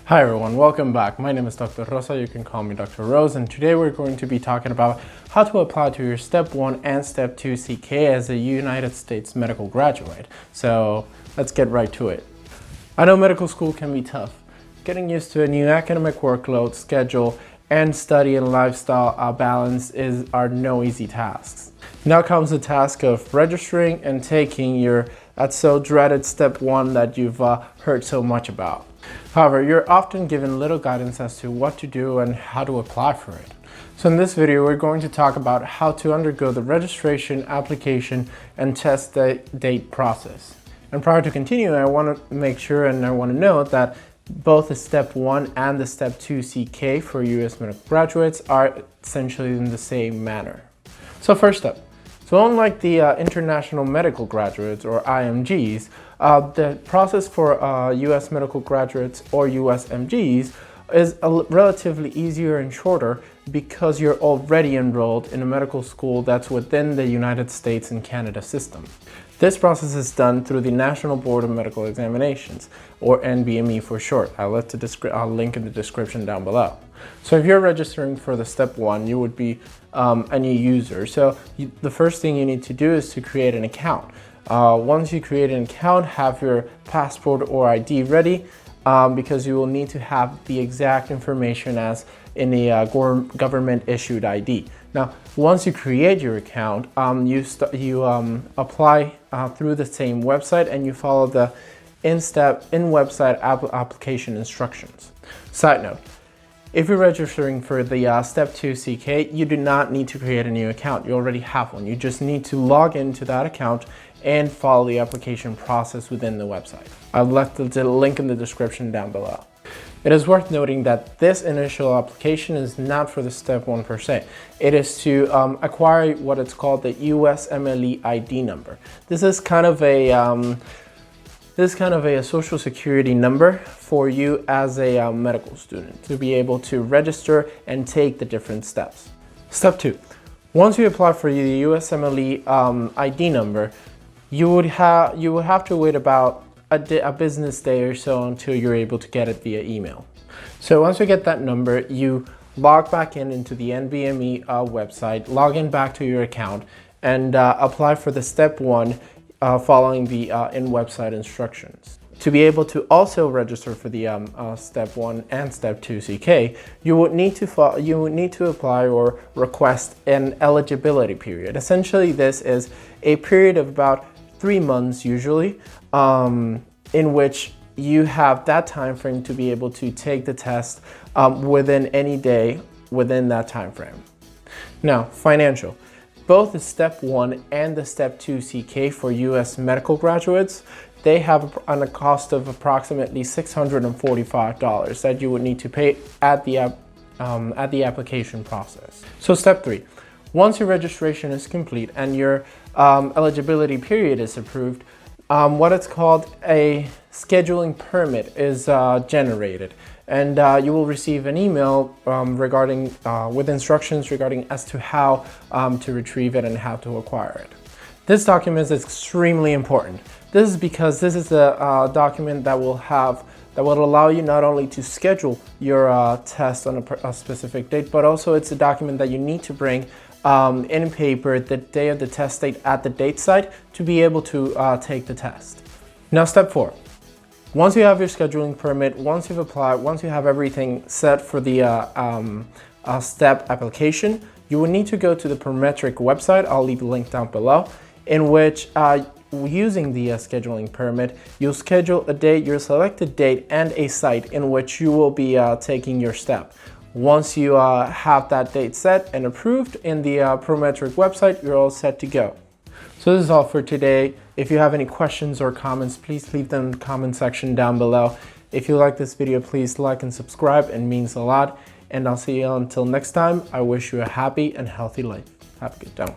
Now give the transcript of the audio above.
Hi everyone, welcome back. My name is Dr. Rosa, you can call me Dr. Rose, and today we're going to be talking about how to apply to your Step 1 and Step 2 CK as a United States medical graduate. So let's get right to it. I know medical school can be tough. Getting used to a new academic workload, schedule, and study and lifestyle balance are no easy tasks. Now comes the task of registering and taking that so dreaded Step 1 that you've heard so much about. However, you're often given little guidance as to what to do and how to apply for it. So in this video, we're going to talk about how to undergo the registration, application, and test date process. And prior to continuing, I want to make sure and I want to note that both the Step 1 and the Step 2 CK for US medical graduates are essentially in the same manner. So first step. So unlike the international medical graduates or IMGs, the process for US medical graduates or USMGs is relatively easier and shorter because you're already enrolled in a medical school that's within the United States and Canada system. This process is done through the National Board of Medical Examinations, or NBME for short. I'll link in the description down below. So if you're registering for the Step 1, you would be a new user. So the first thing you need to do is to create an account. Once you create an account, have your passport or ID ready because you will need to have the exact information as in a government issued ID. Now, once you create your account, you apply through the same website and you follow the in-website application instructions. Side note, if you're registering for the Step 2 CK, you do not need to create a new account. You already have one. You just need to log into that account and follow the application process within the website. I've left the link in the description down below. It is worth noting that this initial application is not for the Step 1 per se. It is to acquire what it's called the USMLE ID number. This is kind of a social security number for you as a medical student to be able to register and take the different steps. Step 2. Once you apply for the USMLE ID number, you would have to wait about a business day or so until you're able to get it via email. So once you get that number, you log back into the NBME website, log in back to your account, and apply for the Step 1 following the in-website instructions. To be able to also register for the Step 1 and Step 2 CK, you would need to apply or request an eligibility period. Essentially, this is a period of about 3 months usually, in which you have that time frame to be able to take the test within any day within that time frame. Now, financial. Both the Step 1 and the Step 2 CK for US medical graduates, they have a cost of approximately $645 that you would need to pay at the application process. So Step 3. Once your registration is complete and your eligibility period is approved, what it's called a scheduling permit is generated, and you will receive an email with instructions regarding as to how to retrieve it and how to acquire it. This document is extremely important. This is because this is a document that will allow you not only to schedule your test on a specific date, but also it's a document that you need to bring in paper the day of the test date at the date site to be able to take the test. Now, Step 4. Once you have your scheduling permit, once you've applied, once you have everything set for the step application, you will need to go to the Prometric website. I'll leave a link down below, in which using the scheduling permit, you'll schedule a date, your selected date, and a site in which you will be taking your step. Once you have that date set and approved in the Prometric website, you're all set to go. So this is all for today. If you have any questions or comments, please leave them in the comment section down below. If you like this video, please like and subscribe. It means a lot. And I'll see you until next time. I wish you a happy and healthy life. Have a good day.